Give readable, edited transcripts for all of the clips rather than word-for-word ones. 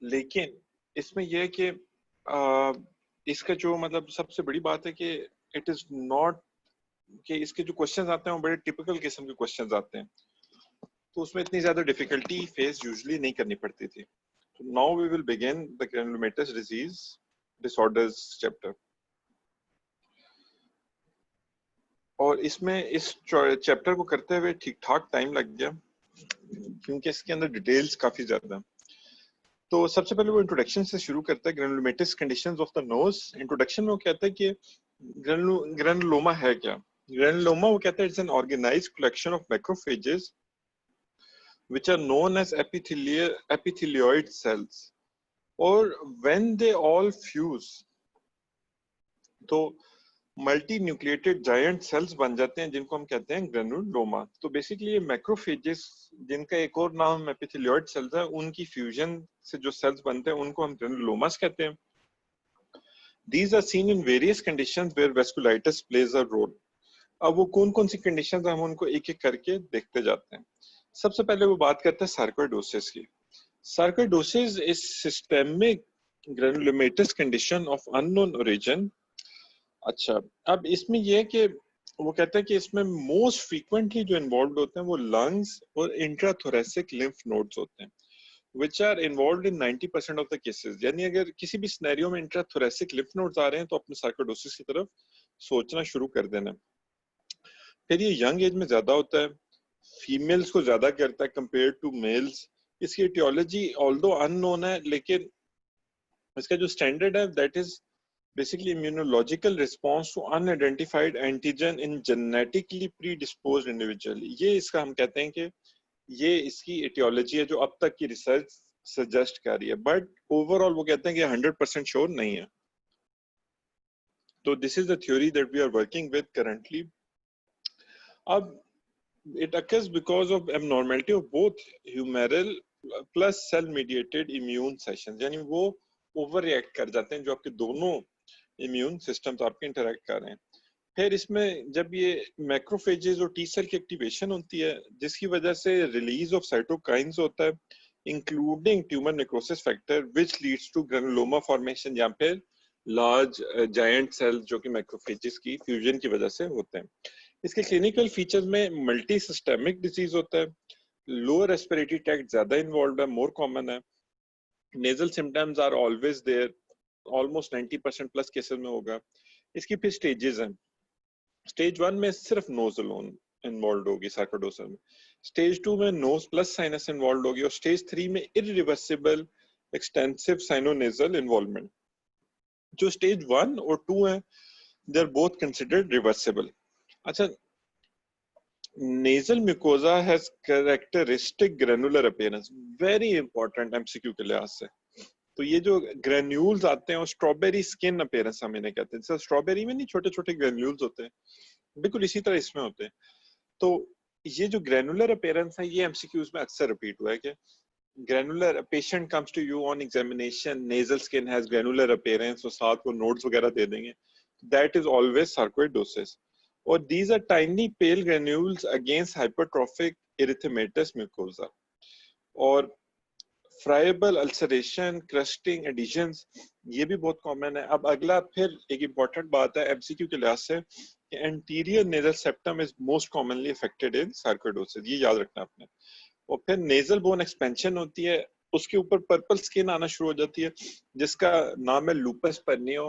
लेकिन इसमें यह है कि इसका जो मतलब सबसे बड़ी बात है कि इट इज नॉट कि इसके जो क्वेश्चंस आते हैं वो बड़े टिपिकल किस्म के क्वेश्चंस आते हैं, तो उसमें इतनी ज्यादा डिफिकल्टी फेस यूजुअली नहीं करनी पड़ती थी। तो now we will begin the granulomatous disease disorders chapter. और इसमें इस चैप्टर को करते हुए ठीक ठाक टाइम लग गया क्योंकि इसके अंदर डिटेल्स काफी ज्यादा। तो सबसे पहले वो इंट्रोडक्शन से शुरू करता है, granulomatous conditions of the nose. Introduction में वो कहता है कि ग्रैनुलोमा है क्या। ग्रैनुलोमा वो कहता है it's an organised collection of macrophages which are known as epithelioid cells, or when they all fuse तो मल्टी न्यूक्लिएटेड जायंट सेल्स बन जाते हैं जिनको हम कहते हैं ग्रेनुलोमा। तो बेसिकली ये मैक्रोफेजेस जिनका एक और नाम एपिथेलियोइड सेल्स है, उनकी फ्यूजन से जो सेल्स बनते हैं उनको हम ग्रेनुलोमास कहते हैं। These are seen in various conditions where vasculitis plays a role. अब वो कौन कौन सी कंडीशंस हम उनको एक एक करके देखते जाते हैं। सबसे पहले वो बात करते हैं सार्कोइडोसिस की। Sarcoidosis is systemic granulomatous condition of unknown origin. अच्छा, अब इसमें यह है कि वो कहता है कि इसमें मोस्ट फ्रीक्वेंटली जो इन्वॉल्व होते हैं वो लंग्स और इंट्राथोरेसिक लिम्फ नोड्स होते हैं which are involved in 90% of the cases। यानी अगर किसी भी सिनेरियो में इंट्राथोरेसिक लिम्फ नोड्स आ रहे हैं तो अपने सार्कोइडोसिस की तरफ सोचना शुरू कर देना। फिर ये यंग एज में ज्यादा होता है, फीमेल्स को ज्यादा करता है कंपेयर टू मेल्स। इसकी एटियोलॉजी ऑल्दो अननोन है, लेकिन इसका जो स्टैंडर्ड है that is basically immunological response to unidentified antigen in genetically predisposed individual. ये इसका हम कहते हैं कि ये इसकी एटियोलॉजी है जो अब तक की रिसर्च सजेस्ट कर रही है, बट ओवरऑल वो कहते हैं कि 100% श्योर नहीं है। तो this is the theory that we are working with currently. अब it occurs because of abnormality of both humoral plus cell mediated immune sessions। यानी वो ओवर रिएक्ट कर जाते हैं जो आपके दोनों इम्यून सिस्टम्स आपके इंटरेक्ट कर रहे हैं। फिर इसमें जब ये मैक्रोफेजेस और टी सेल की एक्टिवेशन होती है जिसकी वजह से रिलीज ऑफ साइटोकाइंस होता है including tumour necrosis factor which leads to granuloma formation, या फिर लार्ज जायंट सेल्स जो कि मैक्रोफेजेस की फ्यूजन की वजह से होते हैं। इसके क्लिनिकल फीचर्स में मल्टी सिस्टेमिक डिजीज होता है, लोअर रेस्पिरेटरी ट्रैक्ट ज्यादा इन्वॉल्व है, मोर कॉमन है, nasal symptoms are always there, almost 90% plus cases में होगा। इसकी फिर स्टेजेस हैं। स्टेज 1 में सिर्फ नोज अलोन इन्वॉल्व होगी सार्कोइडोसिस में, स्टेज 2 में नोज प्लस साइनस इन्वॉल्व होगी, और स्टेज 3 में इरिवर्सिबल एक्सटेंसिव साइनोनेजल इन्वॉल्वमेंट। जो स्टेज 1 और 2 है they are both considered reversible. अच्छा, nasal mucosa has characteristic granular appearance, very important MCQ के लिहाज से। तो ये जो ग्रेन्यूल्स आते हैं और स्ट्रॉबेरी स्किन अपीयरेंस हम इन्हें कहते हैं। स्ट्रॉबेरी में नहीं छोटे छोटे ग्रेन्यूल्स होते हैं, बिल्कुल इसी तरह इसमें होते हैं। तो ये जो ग्रेनुलर अपीयरेंस है ये MCQs में अक्सर रिपीट हुआ है कि granular patient comes to you on examination, nasal skin has granular appearance, और साथ वो नोट्स वगैरह दे देंगे, that is always sarcoidosis. Or these are tiny pale granules against hypertrophic erythematous mucosa। और friable ulceration, crusting, adhesions ये भी बहुत कॉमन है। अब अगला फिर एक इम्पॉर्टेंट बात है MCQ के लिहाज से कि anterior nasal septum is most commonly affected in sarcoidosis, ये याद रखना आपने। और फिर nasal bone expansion होती है, उसके ऊपर पर्पल स्किन आना शुरू हो जाती है जिसका नाम है lupus pernio,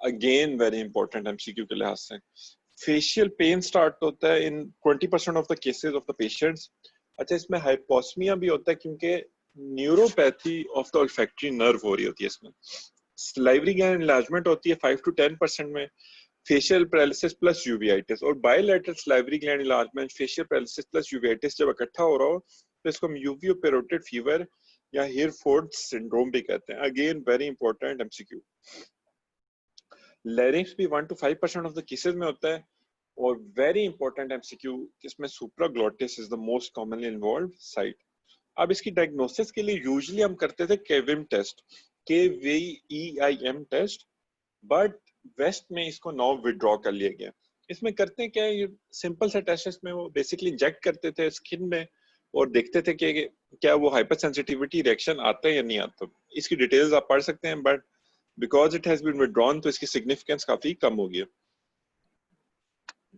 again very important MCQ के लिहाज से। फेशियल पेन स्टार्ट होता है in 20% of the cases of the patients. अच्छा, इसमें हाइपोस्मिया भी होता है क्योंकि neuropathy of the olfactory nerve हो रही होती है। इसमें सलाइवरी ग्लैंड एनलार्जमेंट होती है 5 to 10% में, फेशियल पैरालिसिस प्लस यूवीआइटिस, और bilateral salivary gland enlargement, facial paralysis plus uveitis जब इकट्ठा हो रहा हो तो इसको हम यूवियो पेरोटिड फीवर या हेयरफोर्ड सिंड्रोम भी कहते हैं। Again very important MCQ। Larynx भी 1 to 5% ऑफ द केसेस में होता है, और वेरी इंपॉर्टेंट MCQ इसमें supraglottis is the most commonly involved site. अब इसकी डायग्नोसिस के लिए यूजुअली हम करते थे Kveim test, KVEIM test, but west में इसको नाउ विड्रॉ कर लिया गया। इसमें करते हैं क्या, ये सिंपल सा टेस्ट है, इसमें वो बेसिकली इंजेक्ट करते थे स्किन में और देखते थे कि क्या वो हाइपर सेंसिटिविटी रिएक्शन आता है या नहीं आता। इसकी डिटेल्स आप पढ़ सकते हैं, but because it has been withdrawn तो इसकी सिग्निफिकेंस काफी कम हो गई है।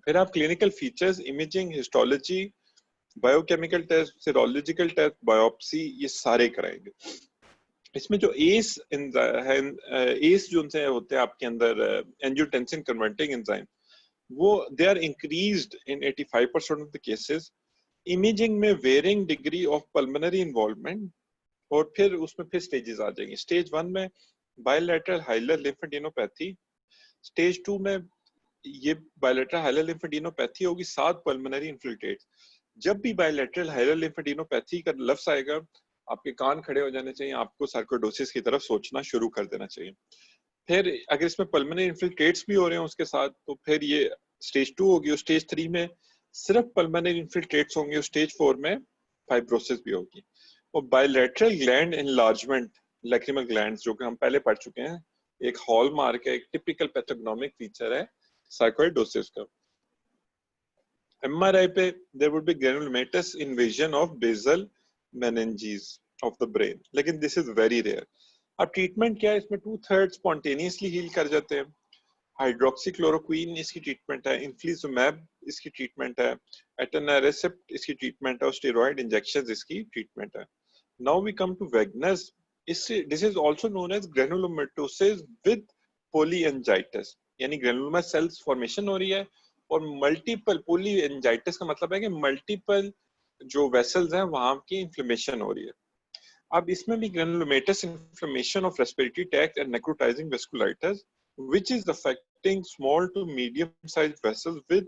फिर आप clinical features, imaging, histology, biochemical test, serological test, biopsy, ये सारे कराएंगे। इसमें जो एस एस जो उनसे होते हैं आपके अंदर एंजियोटेंसिन कन्वर्टिंग एंजाइम, वो they are increased in 85% of the cases. Imaging में varying degree of pulmonary involvement, और फिर उसमें फिर स्टेजेस आ जाएंगे। स्टेज 1 में बायलैटरल हाइलर लिम्फेडेनोपैथी, स्टेज 2 में ये बायलैटरल हाइलर लिम्फेडेनोपैथी होगी, साथ पल्मोनरी इन्फिल्ट्रेट। जब भी बायलैटरल हाइलर लिम्फेडेनोपैथी का लफ्ज आएगा, आपके कान खड़े हो जाने चाहिए, आपको सार्कोइडोसिस की तरफ सोचना शुरू कर देना चाहिए। फिर अगर इसमें पल्मोनरी इन्फिल्ट्रेट्स भी हो रहे हैं उसके साथ, तो फिर ये स्टेज 2 होगी, और स्टेज 3 में सिर्फ पल्मोनरी इन्फिल्ट्रेट्स होंगे, और स्टेज 4 में फाइब्रोसिस भी होगी। और bilateral gland enlargement, lacrimal glands, जो कि हम पहले पढ़ चुके हैं, एक हॉलमार्क है, एक टिपिकल पैथोग्नोमिक फीचर है सार्कोइडोसिस का। MRI पे there would be granulomatous invasion of basal meninges of the brain, लेकिन this is very rare। अब ट्रीटमेंट क्या है इसमें? 2/3 स्पॉन्टेनियसली हील कर जाते हैं। हाइड्रोक्सीक्लोरोक्वीन इसकी ट्रीटमेंट है, इन्फ्लिजुमैब इसकी ट्रीटमेंट है, एटनारेसिप्ट इसकी ट्रीटमेंट है, और स्टेरॉइड इंजेक्शंस इसकी ट्रीटमेंट है। Now we come to Wegener's. This is also known as granulomatosis with polyangiitis, यानी ग्रेनुलोमा सेल्स फॉर्मेशन हो रही है, और मल्टीपल, पोलीएंजाइटिस का मतलब है कि मल्टीपल जो वेसल्स हैं वहां की इन्फ्लेमेशन हो रही है। अब इसमें भी granulomatous inflammation of respiratory tract and necrotising vasculitis which is affecting small to medium sized vessels with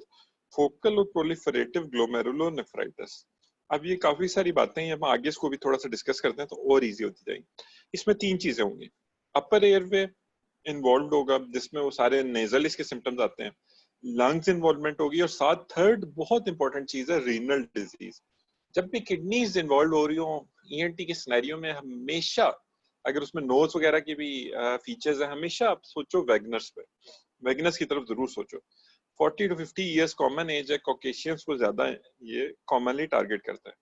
focal or proliferative glomerulonephritis। अब ये काफी सारी बातें हैं, हम आगे इसको भी थोड़ा सा डिस्कस करते हैं तो और इजी होती जाएगी। इसमें 3 चीजें होंगी। अपर एयरवे इन्वॉल्व होगा, जिसमें वो सारे नेजल इसके सिम्टम्स आते हैं, लंग्स इन्वॉल्वमेंट होगी, और साथ थर्ड बहुत इंपॉर्टेंट चीज है रीनल डिजीज। जब भी किडनीज इन्वॉल्व हो रही हो ईएनटी के सिनेरियो में, हमेशा अगर उसमें नोज वगैरह की भी फीचर्स है, हमेशा आप सोचो वैगनर्स पे, वैगनर्स की तरफ जरूर सोचो। 40 to 50 इयर्स कॉमन एज है, कॉकेशियंस को ज्यादा ये कॉमनली टारगेट करता है।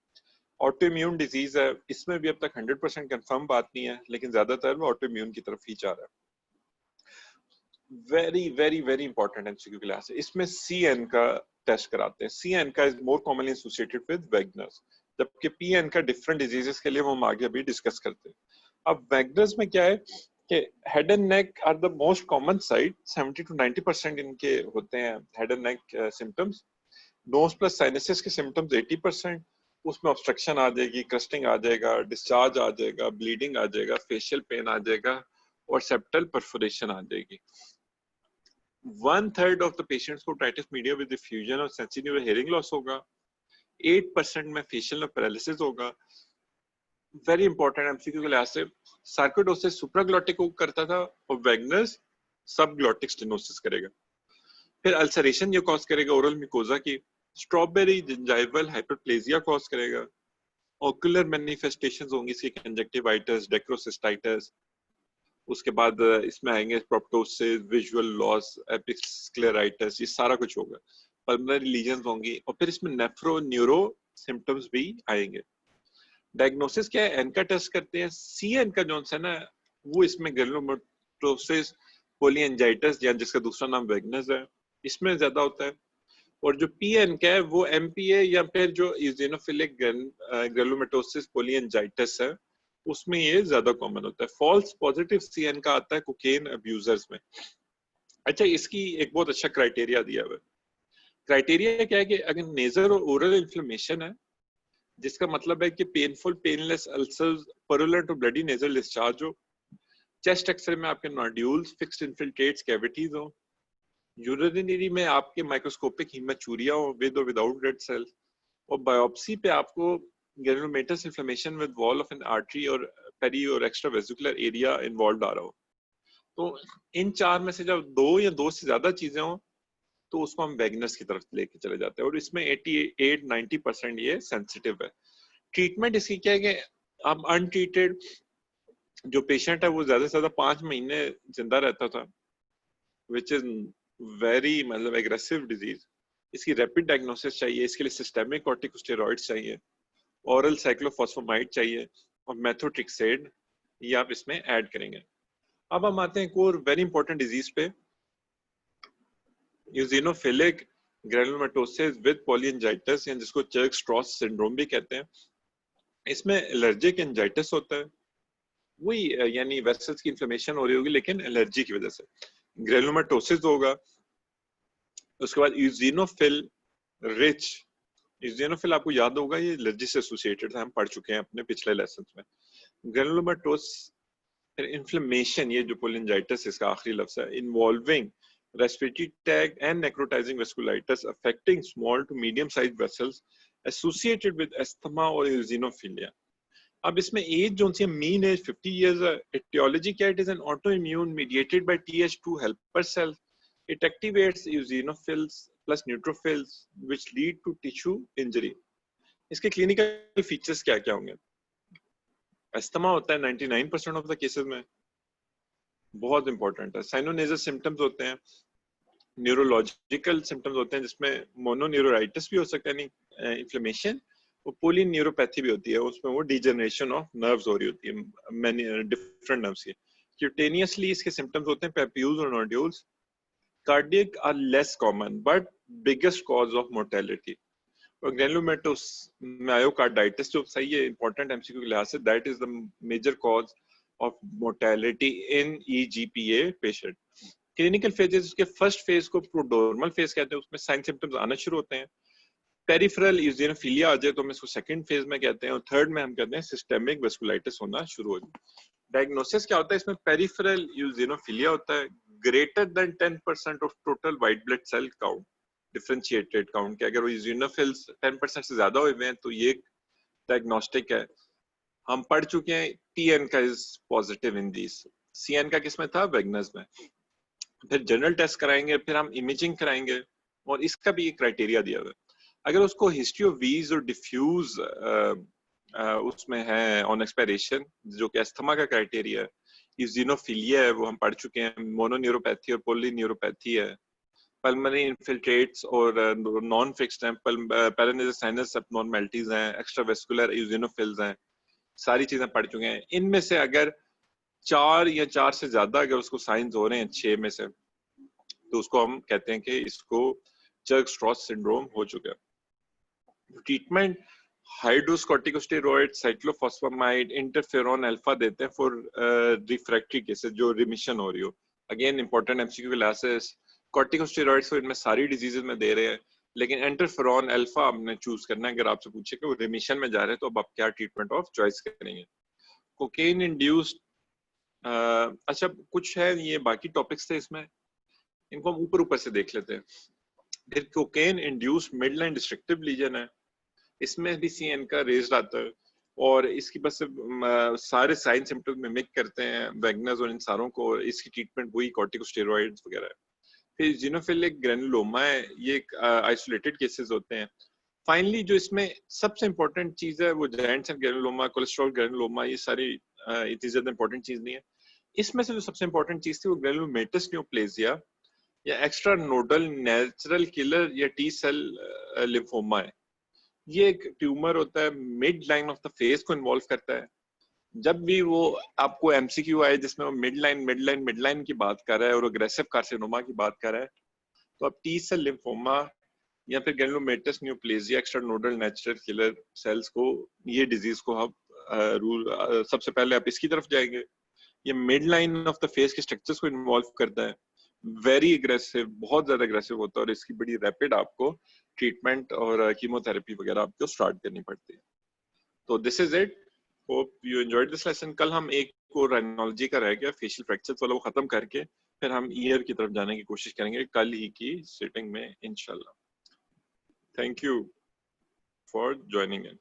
ऑटो इम्यून डिजीज है, इसमें भी अब तक 100% कंफर्म बात नहीं है, लेकिन ज्यादातर वो ऑटो इम्यून की तरफ ही जा रहा है। Very very very important MCQ class है। इसमें CN का टेस्ट कराते हैं। CN का is more commonly associated with Wagner's, जबकि PN का डिफरेंट डिजीजेस के लिए वो हम आगे अभी डिस्कस करते हैं। अब वैगनर्स में क्या है कि head and neck are the most common side, 70 to 90% इनके होते हैं head and neck symptoms. Nose plus sinusitis के सिम्टम्स 80%, उसमें ऑब्स्ट्रक्शन आ जाएगी, क्रस्टिंग आ जाएगा, डिस्चार्ज आ जाएगा, ब्लीडिंग आ जाएगा, फेशियल पेन आ जाएगा, और सेप्टल परफोरेशन आ जाएगी। 1/3 ऑफ द पेशेंट्स को ओटाइटिस मीडिया विद डिफ्यूजन और सेंसिटिव हियरिंग लॉस होगा। 8% में फेशियल पैरालिसिस होगा। वेरी इंपॉर्टेंट एमसीक्यू के लिहाज से, सार्कोइडोसिस सुप्राग्लॉटिक को करता था, और वैगनर्स सबग्लॉटिक स्टेनोसिस करेगा। फिर अल्सरेशन ये कॉज करेगा ओरल म्यूकोजा की। स्ट्रॉबेरी जिंजाइवल हाइपरप्लेजिया कॉज करेगा। ओकुलर मैनिफेस्टेशंस होंगी इसकी, कंजक्टिवाइटिस, डेक्रोसिस्टाइटिस। उसके बाद इसमें आएंगे प्रोप्टोसिस, विजुअल लॉस, एपिस्क्लेराइटिस, ये सारा कुछ होगा। पल्मोनरी लीजन्स होंगी, और फिर इसमें नेफ्रो न्यूरो सिम्टम्स भी आएंगे। डायग्नोसिस क्या है? एन का टेस्ट करते हैं। CN का जो है ना, वो इसमें ग्रेनुलोमेटोसिस पोलीएंजाइटिस, या जिसका दूसरा नाम वैगनर्स है, इसमें ज्यादा होता है। और जो PN का है वो MPA, या फिर जो इओसिनोफिलिक ग्रेनुलोमेटोसिस पोलीएंजाइटिस है, उसमें ये ज्यादा कॉमन होता है। फॉल्स पॉजिटिव CN का आता है कोकेन अब्यूजर्स में। अच्छा, इसकी एक बहुत अच्छा क्राइटेरिया दिया हुआ है। क्राइटेरिया क्या है कि अगर नेजल और ओरल इन्फ्लेमेशन है, जिसका मतलब है कि पेनफुल पेनलेस अल्सर्स, परुलेंट और ब्लडी नेजल डिस्चार्ज हो, चेस्ट एक्सरे में आपके नोड्यूल्स, फिक्स्ड इन्फिल्ट्रेट्स, कैविटीज हो, यूरिनरी में आपके माइक्रोस्कोपिक हीमेचूरिया हो विद और विदाउट रेड सेल्स, और बायोप्सी पे आपको granulomatous inflammation with wall of N artery और पेरी और एक्स्ट्रा वेसिकुलर एरिया इन्वॉल्व आ रहा हो। तो इन 4 में से जब 2 या 2 से ज्यादा चीजें हो, तो उसको हम वैगनर्स की तरफ लेके चले जाते हैं, और इसमें 88-90% ये सेंसिटिव है। ट्रीटमेंट इसकी क्या है कि अब अनट्रीटेड जो पेशेंट है वो ज्यादा से ज्यादा 5 महीने जिंदा रहता था, विच इज वेरी मतलब एग्रेसिव डिजीज। इसकी रैपिड डायग्नोसिस चाहिए, इसके लिए सिस्टेमिक कॉर्टिकोस्टेरॉइड्स चाहिए, ओरल साइक्लोफॉस्फेमाइड चाहिए और मेथोट्रेक्सेड, ये आप इसमें ऐड करेंगे। अब हम आते हैं एक और वेरी इंपॉर्टेंट डिजीज पे, यूजिनोफिलिक ग्रैनुलोमेटोसिस विद पॉलीएंजाइटिस, या जिसको चर्क-स्ट्रॉस सिंड्रोम भी कहते हैं। इसमें एलर्जिक एंजाइटिस होता है, वही यानी वेसल्स की इन्फ्लेमेशन हो रही होगी लेकिन एलर्जी की वजह से। ग्रैनुलोमेटोसिस होगा, उसके बाद यूजिनोफिल रिच, यूजिनोफिल आपको याद होगा ये एलर्जी से एसोसिएटेड था, हम पढ़ चुके हैं अपने पिछले लेसन में। ग्रैनुलोमेटोस, फिर इन्फ्लेमेशन, ये जो पोलिंजाइटिस इसका आखिरी लफ्ज है, involving respiratory tract and necrotizing vasculitis affecting small to medium sized vessels associated with asthma or eosinophilia। अब इसमें एज जो सी मीन एज 50 इयर्स है। एटियोलॉजी क्या, it is an autoimmune mediated by TH2 helper cell, it activates eosinophils plus neutrophils which lead to tissue injury. इसके clinical features क्या क्या होंगे? Asthma होता है 99% ऑफ द केसेस में, बहुत इंपॉर्टेंट है। साइनोनेजल सिम्टम्स होते हैं, न्यूरोलॉजिकल सिम्टम्स होते हैं जिसमें मोनोन्यूरोराइटिस भी हो सकता है, यानी इन्फ्लेमेशन, वो पोलीन्यूरोपैथी भी होती है, उसमें वो डिजेनरेशन ऑफ नर्व्स हो रही होती है, मैनी डिफरेंट नर्व्स की। क्यूटेनियसली इसके सिम्टम्स होते हैं पैप्यूल्स और nodules. Cardiac are less common but biggest cause of mortality. और ग्रैनुलोमेटोस मायोकार्डाइटिस जो सही है इंपॉर्टेंट एमसीक्यू के लिहाज से, that is the major cause of mortality in EGPA patient. Clinical phases, उसके फर्स्ट फेज को प्रोडोर्मल फेज कहते हैं, उसमें साइन सिम्टम्स आना शुरू होते हैं। पेरिफेरल यूजिनोफिलिया आ जाए तो हम इसको सेकंड फेज में कहते हैं, और थर्ड में हम कहते हैं सिस्टेमिक वेस्कुलाइटिस होना शुरू हो जाए। डायग्नोसिस क्या होता है इसमें? पेरिफेरल यूजिनोफिलिया होता है, greater than 10% of total white blood cell count, differentiated count के अगर वो यूजिनोफिल्स 10% से ज्यादा हुए हैं तो ये डायग्नोस्टिक है। हम पढ़ चुके हैं TN का is positive in this, CN का किसमें था? वेगनस में। फिर जनरल टेस्ट कराएंगे, फिर हम इमेजिंग कराएंगे, और इसका भी एक क्राइटेरिया दिया हुआ है। अगर उसको हिस्ट्री ऑफ वीज और डिफ्यूज उसमें है ऑन एक्सपायरेशन, जो कि अस्थमा का क्राइटेरिया है, यूजिनोफिलिया है वो हम पढ़ चुके हैं, मोनोन्यूरोपैथी और पोलीन्यूरोपैथी है, पल्मोनरी इन्फिल्ट्रेट्स और नॉन फिक्स्ड हैं, पैरानेजल साइनस एब्नॉर्मैलिटीज हैं, एक्स्ट्रावेस्कुलर यूजिनोफिल्स हैं, सारी चीजें पढ़ चुके हैं। इनमें से अगर 4 या 4 से ज्यादा अगर उसको साइंस हो रहे हैं 6 में से, तो उसको हम कहते हैं कि इसको चर्क-स्ट्रॉस सिंड्रोम हो चुका है। ट्रीटमेंट हाइड्रोकॉर्टिकोस्टेरॉइड, साइक्लोफॉस्फेमाइड, इंटरफेरॉन अल्फा देते हैं फॉर रिफ्रैक्टरी केसेस जो रिमिशन हो रही हो। Again important MCQ classes, corticosteroids तो इनमें सारी डिजीजेस में दे रहे हैं, लेकिन इंटरफेरॉन अल्फा आपने चूज करना है अगर आपसे पूछे कि वो रिमिशन में जा रहे हैं तो अब आप क्या ट्रीटमेंट ऑफ चॉइस करेंगे। कोकेन इंड्यूस्ड, अच्छा कुछ है ये बाकी टॉपिक्स थे इसमें, इनको हम ऊपर ऊपर से देख लेते हैं। फिर cocaine induced midline destructive lesion है, इसमें भी CN का रेज आता है, और इसकी बस सारे साइन सिम्टम्स मिमिक करते हैं वैगनस और इन सारों को, इसकी ट्रीटमेंट वही कॉर्टिकोस्टेरॉइड्स वगैरह है। फिर जिनोफिलिक ग्रैनुलोमा है, ये आइसोलेटेड केसेस होते हैं। फाइनली जो इसमें सबसे इंपॉर्टेंट चीज है वो giant cell granuloma, cholesterol granuloma, ये सारी इतनी ज्यादा इंपॉर्टेंट चीज नहीं है। इसमें से जो सबसे इंपॉर्टेंट चीज थी वो ग्रैनुलोमेटस न्यूप्लेजिया या एक्स्ट्रा नोडल नेचुरल किलर या T सेल लिम्फोमा है। ये एक ट्यूमर होता है, mid line of the face को इन्वॉल्व करता है। जब भी वो आपको MCQ आए जिसमें वो मिड लाइन की बात कर रहा है और अग्रेसिव कार्सिनोमा की बात कर रहा है, तो आप T सेल लिम्फोमा या फिर granulomatous neoplasia extra nodal natural killer cells को, ये डिजीज को आप सबसे पहले आप इसकी तरफ जाएंगे। ये mid line of the face के स्ट्रक्चर्स को इन्वॉल्व करता है, वेरी एग्रेसिव, बहुत ज्यादा एग्रेसिव होता है, और इसकी बड़ी रैपिड आपको ट्रीटमेंट और कीमोथेरेपी वगैरह आपको स्टार्ट करनी पड़ती है। तो this is it, hope you enjoyed this lesson. कल हम एक और राइनोलॉजी का रह गया, फेशियल फ्रैक्चर्स वाला, वो खत्म करके फिर हम ईयर की तरफ जाने की कोशिश करेंगे कल ही की सिटिंग में इंशाल्लाह। Thank you for joining in.